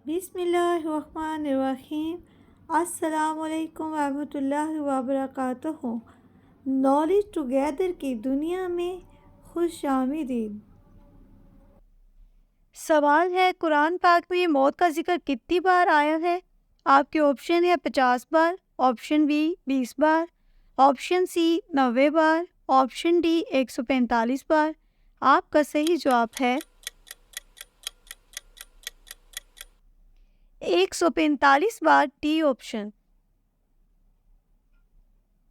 بسم اللہ الرحمن الرحیم۔ السلام علیکم ورحمۃ اللہ وبرکاتہ۔ نالج ٹوگیدر کی دنیا میں خوش آمدید۔ سوال ہے، قرآن پاک میں موت کا ذکر کتنی بار آیا ہے؟ آپ کے آپشن ہے 50 بار، آپشن بی 20 بار، آپشن سی 90 بار، آپشن ڈی 145 بار۔ آپ کا صحیح جواب ہے 145 بار، ڈی آپشن۔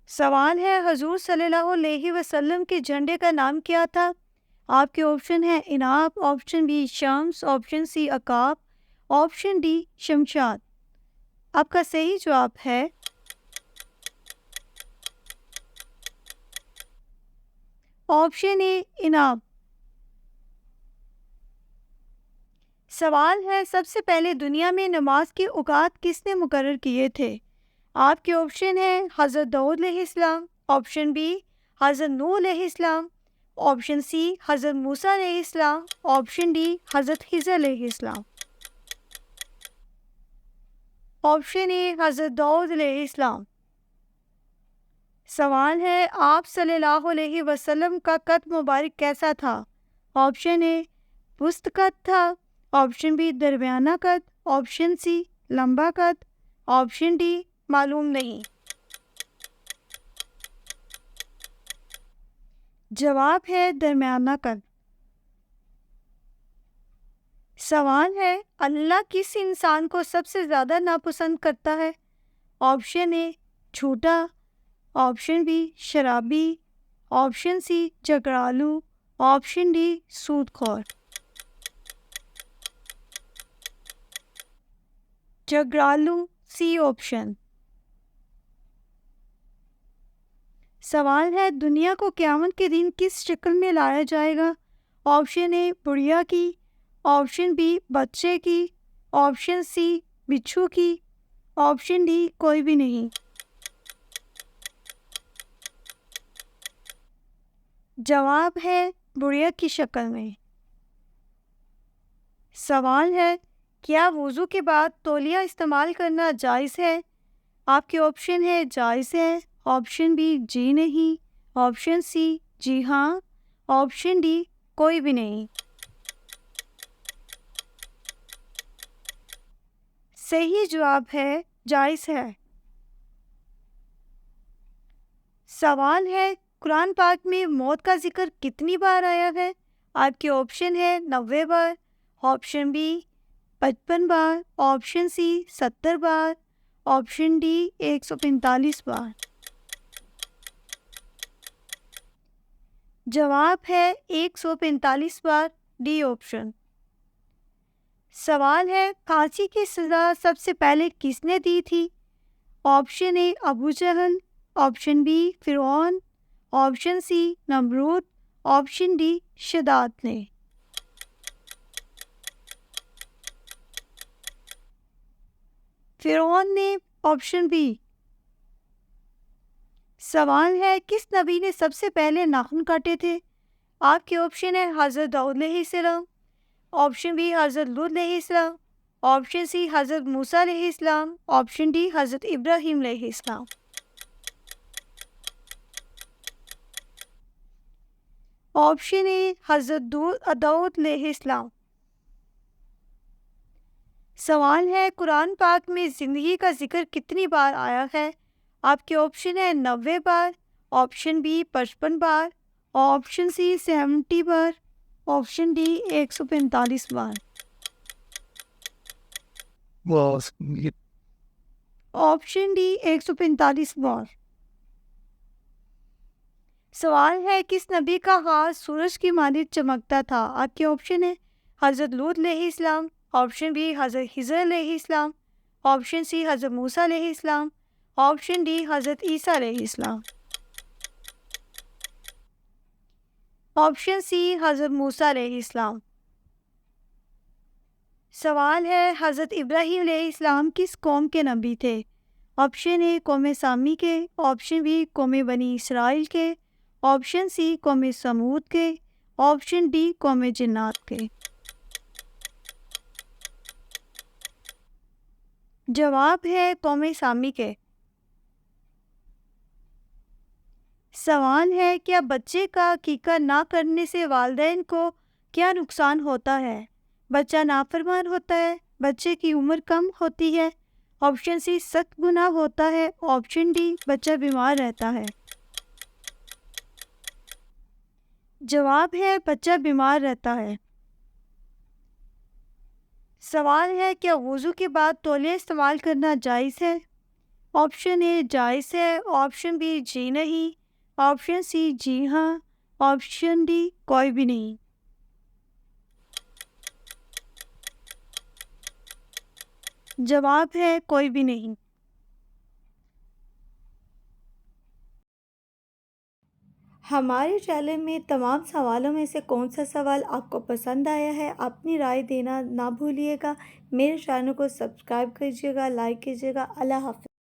سوال ہے، حضور صلی اللہ علیہ وسلم کے جھنڈے کا نام کیا تھا؟ آپ کے آپشن ہیں عناب، آپشن بی شمس، آپشن سی عقاب، آپشن ڈی شمشاد۔ آپ کا صحیح جواب ہے آپشن اے عناب۔ سوال ہے، سب سے پہلے دنیا میں نماز کے اوقات کس نے مقرر کیے تھے؟ آپ کے آپشن ہیں حضرت داؤد علیہ السلام، آپشن بی حضرت نوح علیہ السلام، آپشن سی حضرت موسیٰ علیہ السلام، آپشن ڈی حضرت خضر علیہ السلام۔ آپشن اے حضرت داؤد علیہ السلام۔ سوال ہے، آپ صلی اللہ علیہ وسلم کا قد مبارک کیسا تھا؟ آپشن اے پست قد تھا، آپشن بی درمیانہ قد، آپشن سی لمبا قد، آپشن ڈی معلوم نہیں۔ جواب ہے درمیانہ قد۔ سوال ہے، اللہ کس انسان کو سب سے زیادہ ناپسند کرتا ہے؟ آپشن اے جھوٹا، آپشن بی شرابی، آپشن سی جھگڑالو، آپشن ڈی سود خور۔ جھگڑالو، سی آپشن۔ سوال ہے، دنیا کو قیامت کے دن کس شکل میں لایا جائے گا؟ آپشن اے بڑھیا کی، آپشن بی بچے کی، آپشن سی بچھو کی، آپشن ڈی کوئی بھی نہیں۔ جواب ہے بڑھیا کی شکل میں۔ سوال ہے، کیا وضو کے بعد تولیہ استعمال کرنا جائز ہے؟ آپ کے آپشن ہے جائز ہے، آپشن بی جی نہیں، آپشن سی جی ہاں، آپشن ڈی کوئی بھی نہیں۔ صحیح جواب ہے جائز ہے۔ سوال ہے، قرآن پاک میں موت کا ذکر کتنی بار آیا ہے؟ آپ کے آپشن ہے 90 بار، آپشن بی 55 بار، آپشن سی 70 بار، آپشن ڈی 145 بار۔ جواب ہے 145 بار، ڈی آپشن۔ سوال ہے، پھانسی کی سزا سب سے پہلے کس نے دی تھی؟ آپشن اے ابو جہل، آپشن بی فرعون، آپشن سی نمرود، آپشن ڈی شداد نے۔ فرعون نے، آپشن بی۔ سوال ہے، کس نبی نے سب سے پہلے ناخن کاٹے تھے؟ آپ کے آپشن ہے حضرت داؤد علیہ السلام، آپشن بی حضرت لوط علیہ السلام، آپشن سی حضرت موسیٰ علیہ السلام، آپشن ڈی حضرت ابراہیم علیہ السلام۔ آپشن اے حضرت داؤد علیہ السلام۔ سوال ہے، قرآن پاک میں زندگی کا ذکر کتنی بار آیا ہے؟ آپ کے آپشن ہے 90 بار، آپشن بی 55 بار، آپشن سی 70 بار، آپشن ڈی 145 بار۔ آپشن ڈی 145 بار۔ سوال ہے، کس نبی کا ہاتھ سورج کی مانند چمکتا تھا؟ آپ کے آپشن ہے حضرت لوط علیہ السلام، آپشن بی حضرت خضر علیہ السلام، آپشن سی حضرت موسیٰ علیہ السلام، آپشن ڈی حضرت عیسیٰ علیہ السلام۔ آپشن سی حضرت موسیٰ علیہ السلام۔ سوال ہے، حضرت ابراہیم علیہ السلام کس قوم کے نبی تھے؟ آپشن اے قوم سامی کے، آپشن بی قوم بنی اسرائیل کے، آپشن سی قوم سمود کے، آپشن ڈی قوم جنات کے۔ جواب ہے قوم سامی کے۔ سوال ہے کیا بچے کا عقیقہ نہ کرنے سے والدین کو کیا نقصان ہوتا ہے؟ بچہ نافرمان ہوتا ہے، بچے کی عمر کم ہوتی ہے، آپشن سی سخت گناہ ہوتا ہے، آپشن ڈی بچہ بیمار رہتا ہے۔ جواب ہے بچہ بیمار رہتا ہے۔ سوال ہے کیا وضو کے بعد تولیہ استعمال کرنا جائز ہے؟ آپشن اے جائز ہے، آپشن بی جی نہیں، آپشن سی جی ہاں، آپشن ڈی کوئی بھی نہیں۔ جواب ہے کوئی بھی نہیں۔ ہمارے چینل میں تمام سوالوں میں سے کون سا سوال آپ کو پسند آیا ہے؟ اپنی رائے دینا نہ بھولیے گا۔ میرے چینل کو سبسکرائب کیجیے گا، لائک کیجیے گا۔ اللہ حافظ۔